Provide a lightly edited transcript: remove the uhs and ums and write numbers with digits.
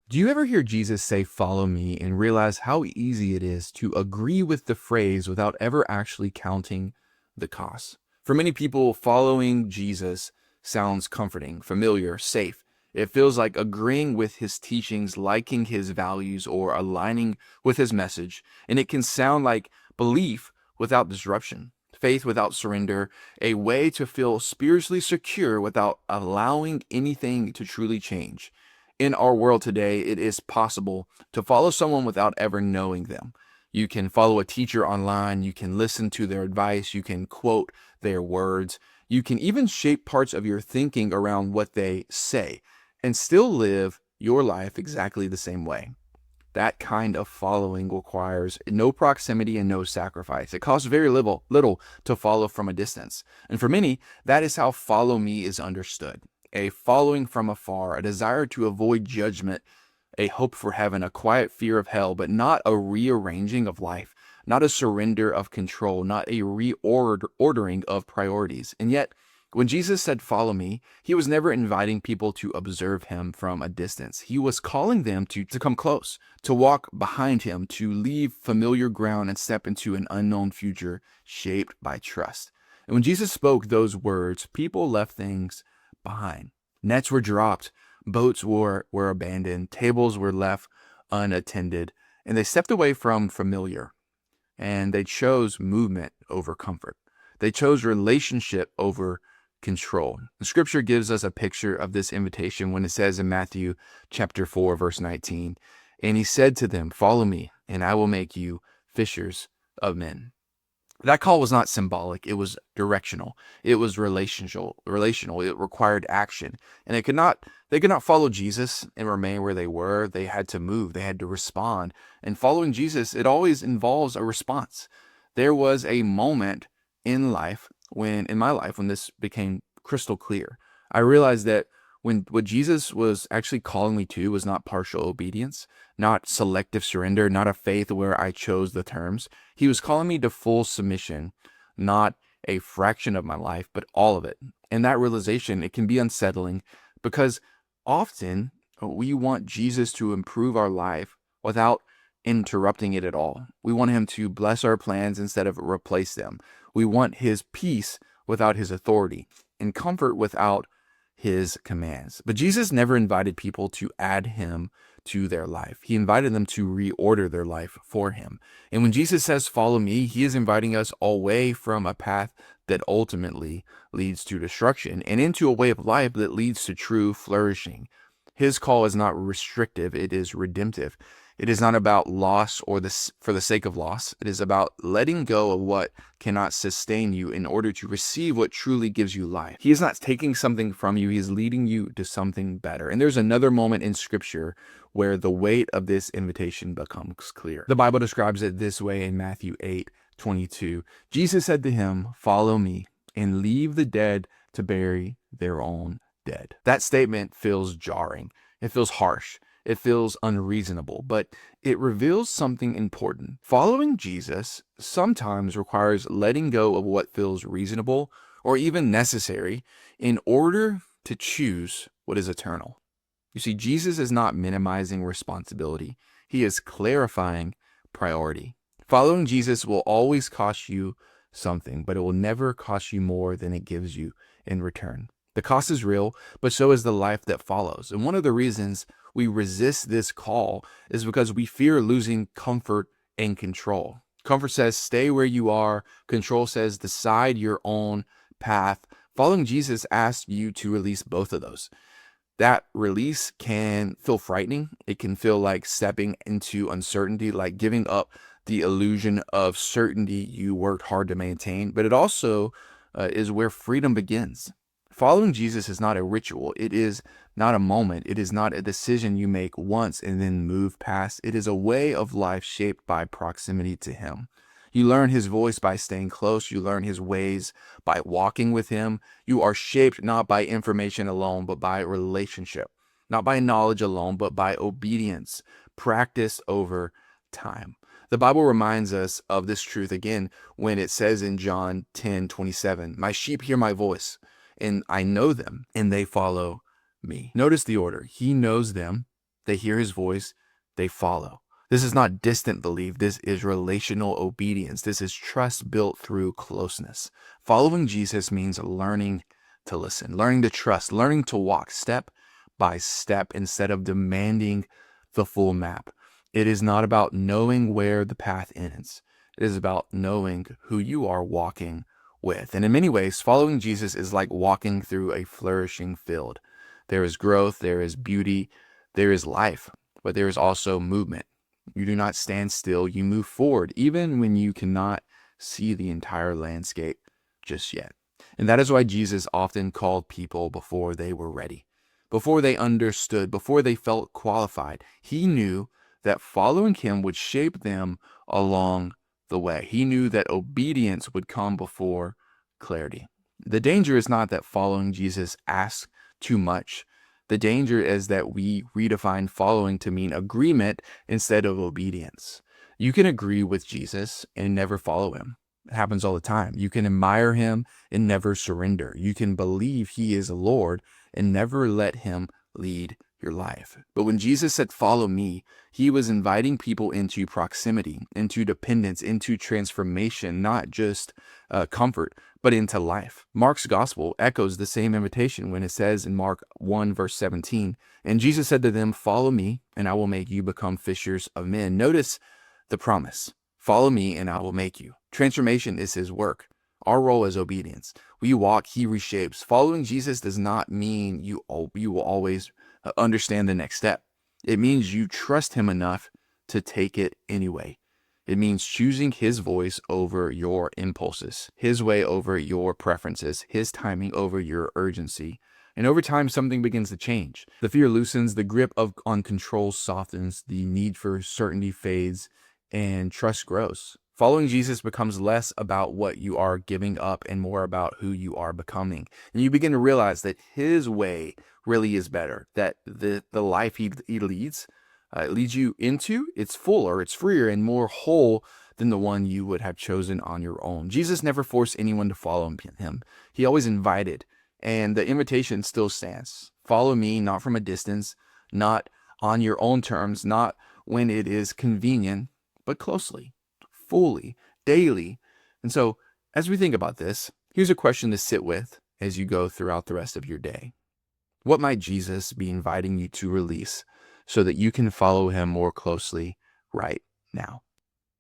Do you ever hear Jesus say, "Follow me," and realize how easy it is to agree with the phrase without ever actually counting the cost? For many people, following Jesus sounds comforting, familiar, safe. It feels like agreeing with his teachings, liking his values, or aligning with his message. And it can sound like belief without disruption, faith without surrender, a way to feel spiritually secure without allowing anything to truly change. In our world today, it is possible to follow someone without ever knowing them. You can follow a teacher online, you can listen to their advice, you can quote their words, you can even shape parts of your thinking around what they say and still live your life exactly the same way. That kind of following requires no proximity and no sacrifice. It costs very little to follow from a distance. And for many, that is how follow me is understood. A following from afar, a desire to avoid judgment, a hope for heaven, a quiet fear of hell, but not a rearranging of life, not a surrender of control, not a reordering of priorities. And yet, when Jesus said, "Follow me," he was never inviting people to observe him from a distance. He was calling them to come close, to walk behind him, to leave familiar ground and step into an unknown future shaped by trust. And when Jesus spoke those words, people left things behind. Nets were dropped, boats were abandoned, tables were left unattended, and they stepped away from familiar, and they chose movement over comfort. They chose relationship over control. The scripture gives us a picture of this invitation when it says in Matthew chapter 4, verse 19, "And he said to them, 'Follow me, and I will make you fishers of men.'" That call was not symbolic, it was directional. It was relational. It required action. And they could not follow Jesus and remain where they were. They had to move, they had to respond. And following Jesus, it always involves a response. There was a moment in my life, when this became crystal clear. I realized that when what Jesus was actually calling me to was not partial obedience, not selective surrender, not a faith where I chose the terms. He was calling me to full submission, not a fraction of my life, but all of it. And that realization, it can be unsettling because often we want Jesus to improve our life without interrupting it at all. We want him to bless our plans instead of replace them. We want his peace without his authority and comfort without his commands. But Jesus never invited people to add him to their life. He invited them to reorder their life for him. And when Jesus says, "Follow me," he is inviting us away from a path that ultimately leads to destruction and into a way of life that leads to true flourishing. His call is not restrictive, it is redemptive. It is not about loss or for the sake of loss. It is about letting go of what cannot sustain you in order to receive what truly gives you life. He is not taking something from you. He is leading you to something better. And there's another moment in scripture where the weight of this invitation becomes clear. The Bible describes it this way in Matthew 8:22. Jesus said to him, "Follow me and leave the dead to bury their own dead." That statement feels jarring. It feels harsh. It feels unreasonable, but it reveals something important. Following Jesus sometimes requires letting go of what feels reasonable or even necessary in order to choose what is eternal. You see, Jesus is not minimizing responsibility. He is clarifying priority. Following Jesus will always cost you something, but it will never cost you more than it gives you in return. The cost is real, but so is the life that follows. And one of the reasons we resist this call is because we fear losing comfort and control. Comfort says, stay where you are. Control says, decide your own path. Following Jesus asks you to release both of those. That release can feel frightening. It can feel like stepping into uncertainty, like giving up the illusion of certainty you worked hard to maintain. But it also is where freedom begins. Following Jesus is not a ritual. It is not a moment. It is not a decision you make once and then move past. It is a way of life shaped by proximity to him. You learn his voice by staying close. You learn his ways by walking with him. You are shaped not by information alone, but by relationship. Not by knowledge alone, but by obedience, practiced over time. The Bible reminds us of this truth again when it says in John 10:27, "My sheep hear my voice, and I know them, and they follow me." Notice the order. He knows them, They hear his voice, they follow. This is not distant belief. This is relational obedience. This is trust built through closeness. Following Jesus means learning to listen, learning to trust, learning to walk step by step instead of demanding the full map. It is not about knowing where the path ends. It is about knowing who you are walking with. And in many ways, following Jesus is like walking through a flourishing field. There is growth, there is beauty, there is life, but there is also movement. You do not stand still, you move forward, even when you cannot see the entire landscape just yet. And that is why Jesus often called people before they were ready, before they understood, before they felt qualified. He knew that following him would shape them along the way. He knew that obedience would come before clarity. The danger is not that following Jesus asks too much. The danger is that we redefine following to mean agreement instead of obedience. You can agree with Jesus and never follow him. It happens all the time. You can admire him and never surrender. You can believe he is Lord and never let him lead your life. But when Jesus said, "Follow me," he was inviting people into proximity, into dependence, into transformation, not just comfort, but into life. Mark's gospel echoes the same invitation when it says in Mark 1, verse 17, "And Jesus said to them, 'Follow me, and I will make you become fishers of men.'" Notice the promise. Follow me, and I will make you. Transformation is his work. Our role is obedience. We walk, he reshapes. Following Jesus does not mean you will always understand the next step. It means you trust him enough to take it anyway. It means choosing his voice over your impulses, his way over your preferences, his timing over your urgency. And over time, something begins to change. The fear loosens, the grip on control softens, the need for certainty fades, and trust grows. Following Jesus becomes less about what you are giving up and more about who you are becoming. And you begin to realize that his way really is better, that the life he leads you into, it's fuller, it's freer, and more whole than the one you would have chosen on your own. Jesus never forced anyone to follow him. He always invited, and the invitation still stands. Follow me, not from a distance, not on your own terms, not when it is convenient, but closely, fully, daily. And so, as we think about this, here's a question to sit with as you go throughout the rest of your day. What might Jesus be inviting you to release so that you can follow him more closely right now?